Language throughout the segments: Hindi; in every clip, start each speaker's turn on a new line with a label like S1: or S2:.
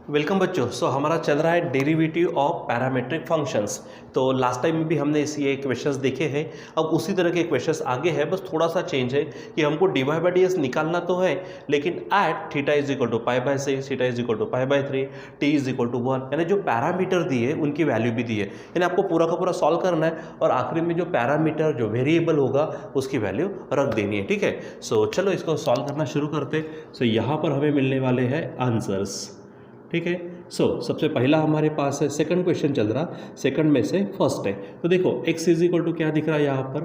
S1: वेलकम बच्चों। हमारा चल रहा है डेरिवेटिव ऑफ पैरामेट्रिक फंक्शंस। तो लास्ट टाइम में भी हमने ये क्वेश्चंस देखे हैं। अब उसी तरह के क्वेश्चंस आगे है, बस थोड़ा सा चेंज है कि हमको dy/dx निकालना तो है, लेकिन at theta is equal to π/6, theta is equal to π/3, t is equal to 1, यानी जो पैरामीटर दिए उनकी वैल्यू भी दी है, यानी आपको पूरा का पूरा सॉल्व करना है और आखिरी में जो पैरामीटर जो वेरिएबल होगा उसकी वैल्यू रख देनी है। ठीक है, चलो इसको सॉल्व करना शुरू करते। यहाँ पर हमें मिलने वाले हैं आंसर्स। ठीक है, सबसे पहला हमारे पास है, सेकंड क्वेश्चन चल रहा, सेकंड में से फर्स्ट है। तो देखो x इज इक्वल टू क्या दिख रहा है यहाँ पर,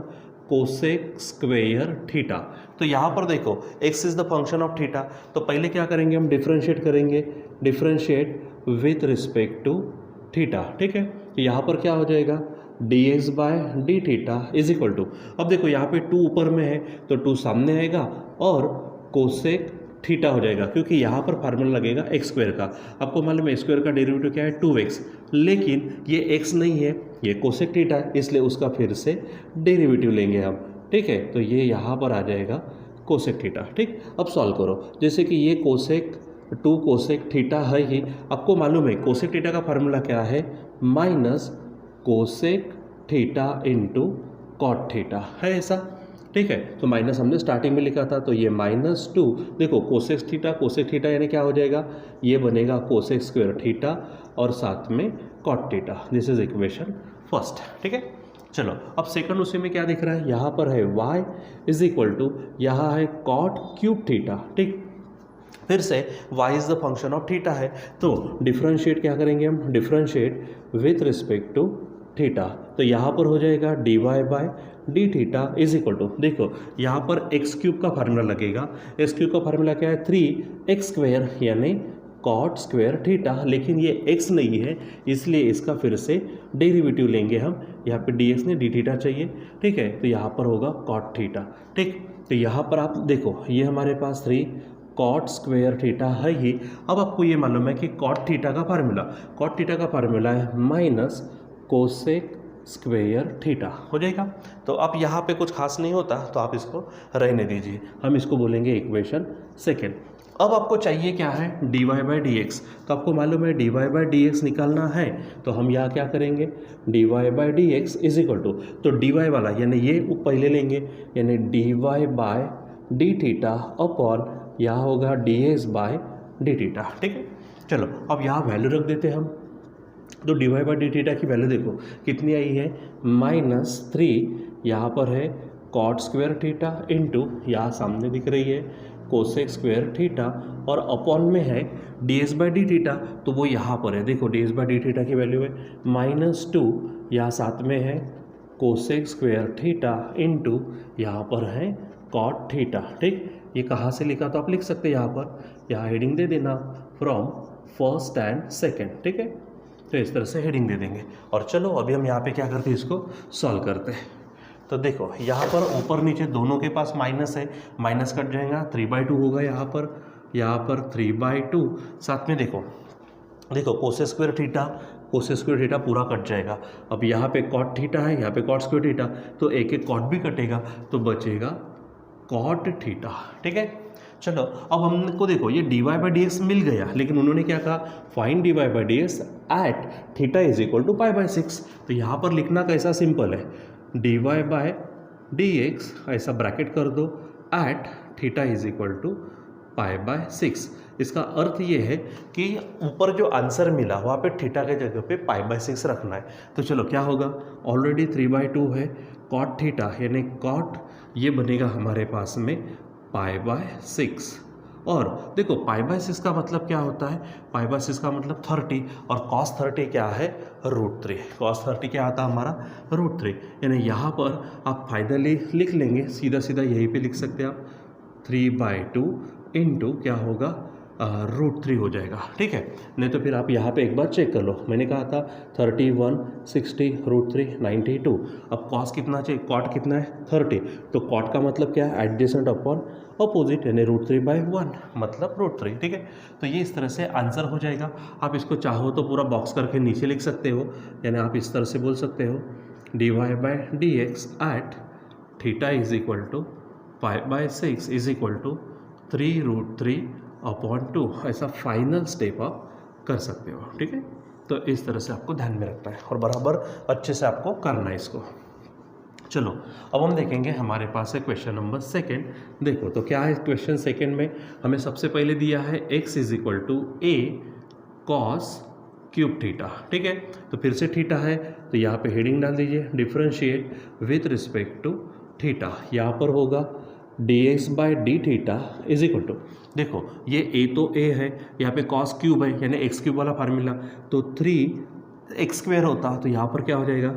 S1: कोसेक स्क्वेयर थीटा। तो यहाँ पर देखो x is the function of theta, तो पहले क्या करेंगे हम, डिफरेंशिएट करेंगे, differentiate with respect to theta. ठीक है, तो यहाँ पर क्या हो जाएगा, dx by d theta is equal to, अब देखो यहाँ पे 2 ऊपर में है तो 2 सामने आएगा और कोसेक थीटा हो जाएगा, क्योंकि यहाँ पर फार्मूला लगेगा एक्स स्क्वायर का। आपको मालूम है एक्स स्क्वायर का डेरिवेटिव क्या है, 2x, लेकिन ये x नहीं है, ये कोसेक थीटा है, इसलिए उसका फिर से डेरिवेटिव लेंगे हम। ठीक है, तो ये यहाँ पर आ जाएगा कोसेक थीटा। ठीक, अब सॉल्व करो, जैसे कि ये कोसेक 2 कोसेक थीटा है ही, आपको मालूम है कोसेक थीटा का फार्मूला क्या है, minus cosec theta into cot theta है ऐसा। ठीक है, तो माइनस हमने स्टार्टिंग में लिखा था, तो ये -2, देखो कोसेक थीटा यानी क्या हो जाएगा, ये बनेगा कोसेक स्क्वायर थीटा और साथ में cot theta. This is equation first. ठीक है, चलो अब सेकंड उसी में क्या दिख रहा है, यहाँ पर है y इज इक्वल टू, यहाँ है कॉट क्यूब थीटा। ठीक, फिर से y is the function of theta है, तो डिफरेंशिएट क्या करेंगे हम, differentiate with respect to theta. तो यहाँ पर हो जाएगा dy by d theta is equal to, देखो यहाँ पर एक्स क्यूब का फार्मूला लगेगा, एक्स क्यूब का फार्मूला क्या है, 3x स्क्वायर यानी कॉट स्क्वायर थीटा, लेकिन ये x नहीं है इसलिए इसका फिर से डेरिवेटिव लेंगे हम, यहाँ पे dx ने डी थीटा चाहिए। ठीक है, तो यहाँ पर होगा कॉट थीटा। ठीक, तो यहाँ पर आप देखो ये हमारे पास 3 कॉट स्क्वायर थीटा है ही। अब आपको ये मालूम है कि कॉट थीटा का फार्मूला है माइनस कोसेक स्क्वेयर थीटा हो जाएगा। तो अब यहाँ पे कुछ खास नहीं होता, तो आप इसको रहने दीजिए, हम इसको बोलेंगे इक्वेशन सेकेंड। अब आपको चाहिए क्या है, dy/dx, तो आपको मालूम है dy/dx निकालना है, तो हम यहाँ क्या करेंगे, dy/dx इज इक्वल टू, तो dy वाला यानी ये पहले लेंगे, यानी dy/d थीटा अपॉन यहाँ होगा dx/d थीटा। ठीक है, चलो अब यहाँ वैल्यू रख देते हैं हम, तो dy/d थीटा की वैल्यू देखो कितनी आई है, -3, यहाँ पर है कॉट स्क्वायर थीटा इंटू यहाँ सामने दिख रही है कोसेक स्क्वायर थीटा और अपॉन में है dx/d थीटा, तो वो यहाँ पर है, देखो dx/d थीटा की वैल्यू है -2, यहाँ साथ में है कोसेक स्क्वायर थीटा इंटू यहाँ पर है कॉट थीटा। ठीक, ये कहाँ से लिखा तो आप लिख सकते हैं यहाँ पर, यहाँ हेडिंग दे देना फ्रॉम फर्स्ट एंड सेकेंड। ठीक है, तो इस तरह से हेडिंग दे देंगे। और चलो अभी हम यहाँ पे क्या करते हैं, इसको सॉल्व करते हैं। तो देखो यहाँ पर ऊपर नीचे दोनों के पास माइनस है, माइनस कट जाएगा, 3/2 होगा यहाँ पर 3/2, साथ में देखो कोसेक स्क्वायर थीटा पूरा कट जाएगा। अब यहाँ पे कॉट थीटा है, यहाँ पे कॉट स्क्वायर थीटा, तो एक एक कॉट भी कटेगा तो बचेगा कॉट थीटा। ठीक है, चलो अब हमको देखो ये dy/dx मिल गया, लेकिन उन्होंने क्या कहा, find dy/dx at theta is equal to π/6। तो यहाँ पर लिखना कैसा सिंपल है, dy/dx ऐसा ब्रैकेट कर दो at theta is equal to π/6। इसका अर्थ ये है कि ऊपर जो आंसर मिला वहाँ पे थीटा के जगह पे π/6 रखना है। तो चलो क्या होगा, ऑलरेडी 3/2 है, कॉट थीटा यानी कॉट ये बनेगा हमारे पास में π/6, और देखो π/6 का मतलब क्या होता है, π/6 का मतलब 30, और cos 30 क्या है, √3। cos 30 क्या आता है हमारा, √3, यानी यहाँ पर आप फाइनली लिख लेंगे, सीधा सीधा यहीं पे लिख सकते हैं आप, 3/2 इंटू क्या होगा, √3 हो जाएगा। ठीक है, नहीं तो फिर आप यहाँ पे एक बार चेक कर लो, मैंने कहा था 31, 60, √3, 92। अब कॉस कितना चाहिए, कॉट कितना है 30, तो कॉट का मतलब क्या है, एडजेसेंट अपॉन अपोजिट, यानी √3/1 मतलब √3। ठीक है, तो ये इस तरह से आंसर हो जाएगा। आप इसको चाहो तो पूरा बॉक्स करके नीचे लिख सकते हो, यानी आप इस तरह से बोल सकते हो dy/dx at theta is equal to π/6 is equal to 3√3/2, ऐसा फाइनल स्टेप आप कर सकते हो। ठीक है, तो इस तरह से आपको ध्यान में रखना है और बराबर अच्छे से आपको करना है इसको। चलो अब हम देखेंगे हमारे पास है क्वेश्चन नंबर सेकंड। देखो तो क्या है क्वेश्चन सेकंड में, हमें सबसे पहले दिया है x is equal to a cos cube theta. ठीक है, तो फिर से थीटा है तो यहाँ पे हेडिंग डाल दीजिए differentiate with respect to theta. यहाँ पर होगा dx by d theta is equal to, देखो ये a तो a है, यहाँ पे कॉस क्यूब है यानी एक्स क्यूब वाला फार्मूला, तो 3x स्क्वेयर होता तो यहाँ पर क्या हो जाएगा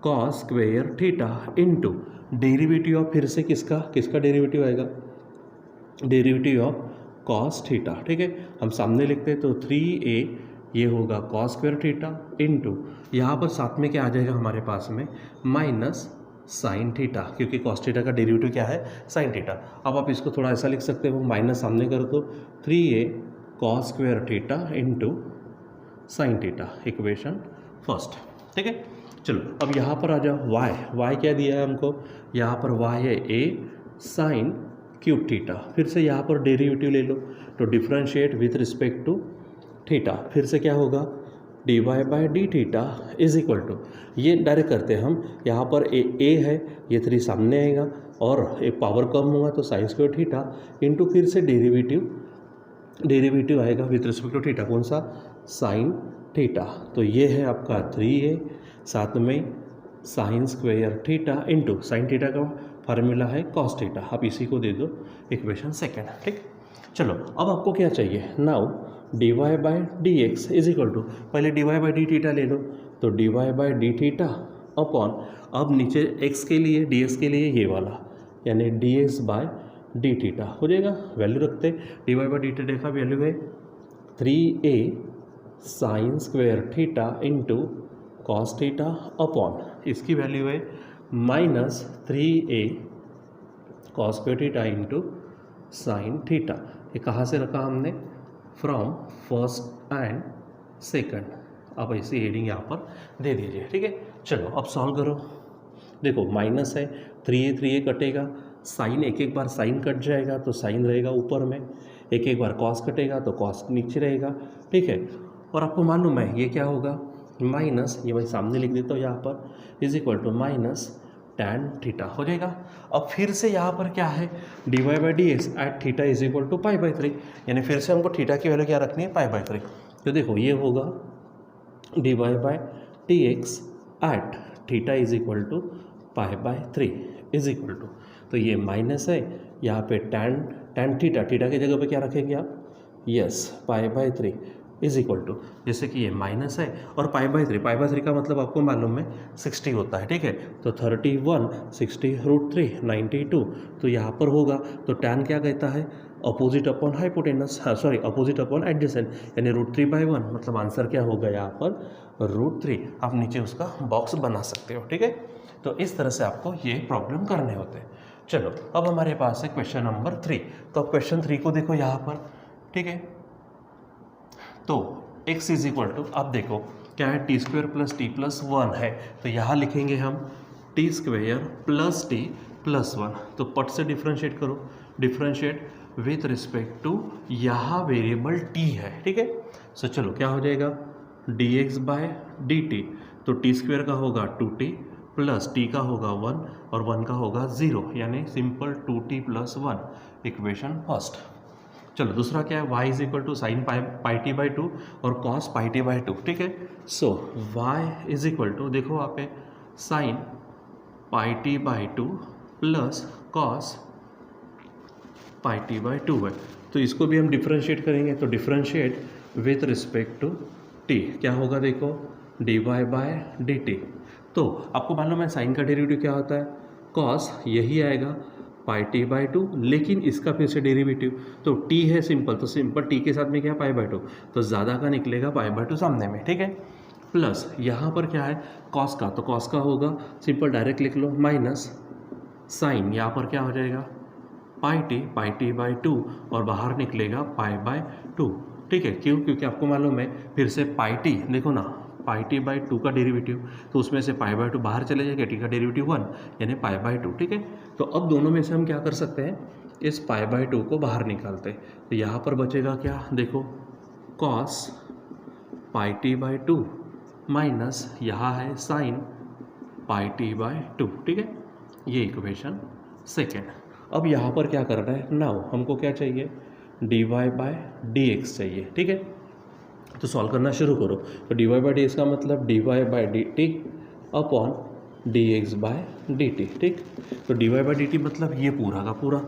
S1: cos square theta into derivative of, फिर से किसका किसका डेरिवेटिव आएगा, डेरिवेटिव ऑफ कॉस थीटा। ठीक है, हम सामने लिखते हैं तो 3a ये होगा कॉस स्क्वेयर थीटा इंटू यहाँ पर साथ में क्या आ जाएगा हमारे पास में माइनस साइन थीटा, क्योंकि कॉस थीटा का डेरिवेटिव क्या है साइन थीटा। अब आप इसको थोड़ा ऐसा लिख सकते हो, माइनस सामने करो तो 3a cos square theta into sine theta, equation first. ठीक है, चलो अब यहाँ पर आ जाओ y क्या दिया है हमको, यहाँ पर y है a साइन क्यूब थीटा, फिर से यहाँ पर डेरिवेटिव ले लो तो differentiate with respect to theta, फिर से क्या होगा dy by d theta is equal to, ये डायरेक्ट करते हैं हम, यहाँ पर a है ये 3 सामने आएगा और एक पावर कम होगा तो साइन स्क्वायर थीटा इंटू फिर से डेरिवेटिव आएगा विथ रिस्पेक्ट टू थीटा, कौन सा साइन थीटा, तो ये है आपका 3a साथ में sine square theta into sine theta का फार्मूला है कॉस थीटा, आप इसी को दे दो इक्वेशन सेकेंड। ठीक, चलो अब आपको क्या चाहिए, now dy by d x is equal to, पहले dy बाई डी थीटा ले लो तो dy by d theta upon, अब नीचे x के लिए dx के लिए ये वाला यानी dx बाय डी थीटा हो जाएगा, वैल्यू रखते dy बाई डी थीटा का वैल्यू है 3a sine square theta into cos theta upon, इसकी वैल्यू है minus 3a cos square theta into sine theta. ये कहाँ से रखा हमने, फ्रॉम फर्स्ट एंड सेकंड, अब ऐसी हेडिंग यहाँ पर दे दीजिए। ठीक है, चलो अब सॉल्व करो, देखो माइनस है 3a कटेगा, साइन एक बार साइन कट जाएगा तो साइन रहेगा ऊपर में, एक बार कॉस कटेगा तो कॉस नीचे रहेगा। ठीक है, और आपको मालूम है ये क्या होगा माइनस, ये मैं सामने लिख देता हूँ यहाँ पर is equal to minus tan theta हो जाएगा। अब फिर से यहाँ पर क्या है dy by d x at theta is equal to pi by 3, यानी फिर से हमको थीटा की वैल्यू क्या रखनी है पाई बाई 3, तो देखो ये होगा dy by d x at theta is equal to pi by 3 is equal to, तो ये माइनस है यहाँ पे टैन थीटा की जगह पे क्या रखेंगे आप, yes pi by 3 is equal to, जैसे कि ये माइनस है और पाई बाई 3 का मतलब आपको मालूम है 60 होता है। ठीक है, तो 31 60 रूट 3 92, तो यहाँ पर होगा तो टैन क्या कहता है opposite upon hypotenuse, sorry opposite upon adjacent, यानी रूट 3/1, मतलब आंसर क्या होगा यहाँ पर रूट 3, आप नीचे उसका बॉक्स बना सकते हो। ठीक है, तो इस तरह से आपको ये प्रॉब्लम करने होते हैं। चलो अब हमारे पास है क्वेश्चन नंबर 3, तो अब क्वेश्चन 3 को देखो यहाँ पर। ठीक है, तो x इज इक्वल टू, अब देखो क्या है T square plus T plus 1 है, तो यहाँ लिखेंगे हम T square plus T plus 1, तो पट से डिफ्रेंशिएट करो, डिफ्रेंशिएट विथ रिस्पेक्ट टू यहाँ वेरिएबल t है। ठीक है, सो चलो क्या हो जाएगा dx बाय डी टी, तो टी स्क्वेयर का होगा 2t प्लस टी का होगा 1 और 1 का होगा 0, यानी simple 2t plus 1, equation first. चलो दूसरा क्या है y is equal to sine pi t by 2 और कॉस पाई टी बाई 2। ठीक है, so y is equal to, देखो वहाँ पे sine pi t by 2 plus cos pi t by 2 है, तो इसको भी हम डिफ्रेंशिएट करेंगे, तो differentiate with respect to t क्या होगा, देखो dy बाय डी टी, तो आपको मालूम है साइन का डेरिवेटिव क्या होता है कॉस, यही आएगा पाई टी बाई 2, लेकिन इसका फिर से डेरिवेटिव, तो t है सिंपल, तो सिंपल t के साथ में क्या है पाई बाई 2, तो ज़्यादा का निकलेगा पाई बाई 2 सामने में। ठीक है, प्लस यहाँ पर क्या है कॉस का, तो कॉस का होगा सिंपल डायरेक्ट लिख लो माइनस साइन, यहाँ पर क्या हो जाएगा पाई टी बाई 2 और बाहर निकलेगा पाई बाई 2। ठीक है, क्यों, क्योंकि आपको मालूम है फिर से पाई टी, देखो ना पाई टी बाई 2 का डेरिवेटिव, तो उसमें से पाई बाई 2 बाहर चले जाएगा, टी का डेरिवेटिव 1 यानी पाई बाई 2। ठीक है, तो अब दोनों में से हम क्या कर सकते हैं, इस पाई बाई 2 को बाहर निकालते हैं, तो यहाँ पर बचेगा क्या, देखो cos pi t by two minus यहाँ है sign pi t by two, ठीक है, ये इक्वेशन सेकेंड। अब यहाँ पर क्या करना है, नाउ हमको क्या चाहिए, d y by d x चाहिए, ठीक है। तो सॉल्व करना शुरू करो। तो d y by d x का मतलब d y by d t upon d x by d t, ठीक। तो d y by d t मतलब ये पूरा का पूरा,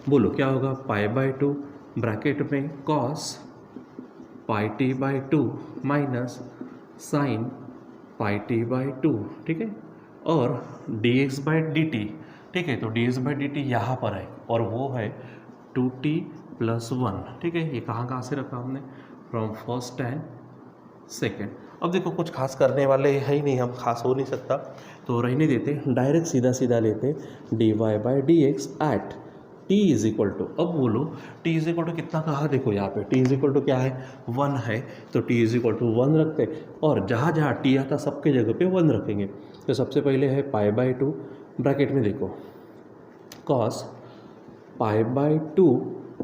S1: बोलो क्या होगा, पाई बाई टू ब्रैकेट में cos pi t by two minus sine pi t by two, ठीक है, और D x by d t, ठीक है। तो D x by d T यहाँ पर है और वो है टू टी प्लस वन, ठीक है। ये कहाँ से रखा हमने, फ्रॉम फर्स्ट एंड सेकेंड। अब देखो कुछ खास करने वाले है ही नहीं, हम खास हो नहीं सकता तो रहने देते, डायरेक्ट सीधा सीधा लेते d y by d x at t is equal to, अब बोलो टी इज इक्वल टू कितना कहा, देखो यहाँ पे टी इज इक्वल टू क्या है, वन है, तो t is equal to one रखते, और जहाँ जहाँ टी आता सबके जगह पे वन रखेंगे। तो सबसे पहले है पाई बाई टू ब्रैकेट में देखो cos pi by two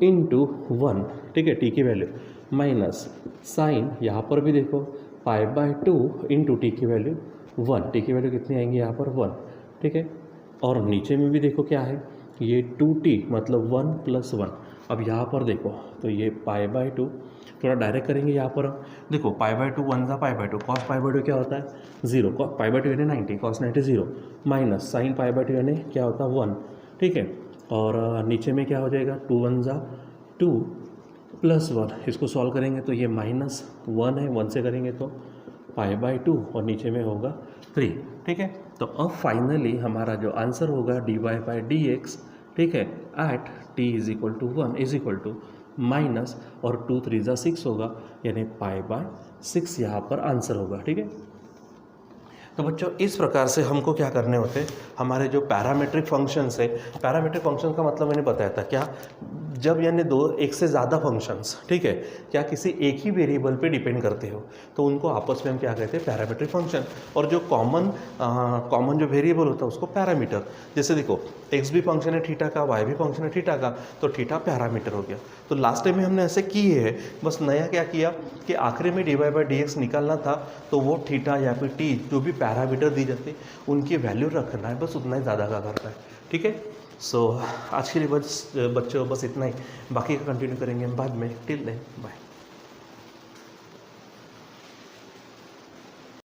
S1: into one, ठीक है, टी की वैल्यू माइनस साइन, यहाँ पर भी देखो पाई बाई टू इंटू टी की वैल्यू वन, टी की वैल्यू कितनी आएंगी यहाँ पर वन, ठीक है। और नीचे में भी देखो क्या है, ये टू टी मतलब वन प्लस वन। अब यहाँ पर देखो तो ये पाई बाई टू, थोड़ा डायरेक्ट करेंगे यहाँ पर, देखो पाई बाई टू वन ज़ा पाई by to, cos pi by to क्या होता है जीरो, पाई बाई टू यानी 90, cos 90 zero, minus sine pi by to यानी क्या होता है वन, ठीक है। और नीचे में क्या हो जाएगा, टू वन ज़ा टू प्लस वन, इसको सॉल्व करेंगे तो ये माइनस वन है, वन से करेंगे तो पाई बाई टू और नीचे में होगा थ्री, ठीक है। तो अब फाइनली हमारा जो आंसर होगा d y by d x, ठीक है, at t is equal to one is equal to minus और टू थ्री ज़ा सिक्स होगा, यानी पाई बाय सिक्स यहाँ पर आंसर होगा, ठीक है। तो बच्चों इस प्रकार से हमको क्या करने होते हैं, हमारे जो पैरामीट्रिक फंक्शंस है, पैरामीट्रिक फंक्शन का मतलब मैंने बताया था क्या, जब यानी दो एक से ज़्यादा फंक्शंस, ठीक है, क्या किसी एक ही वेरिएबल पे डिपेंड करते हो तो उनको आपस में हम क्या कहते हैं, पैरामीट्रिक फंक्शन। और जो कॉमन जो वेरिएबल होता है उसको पैरामीटर। जैसे देखो एक्स भी फंक्शन है थीटा का, वाई भी फंक्शन है थीटा का, तो थीटा पैरामीटर हो गया। तो लास्ट टाइम में हमने ऐसे किए है, बस नया क्या किया कि आखिरी में d y by d x निकालना था, तो वो थीटा या फिर टी जो भी पैरामीटर दी जाती उनकी वैल्यू रखना है, बस उतना ही ज़्यादा का करना है, ठीक है। सो आज के लिए बच्चों बस इतना ही, बाकी का कंटिन्यू करेंगे बाद में। Till then bye.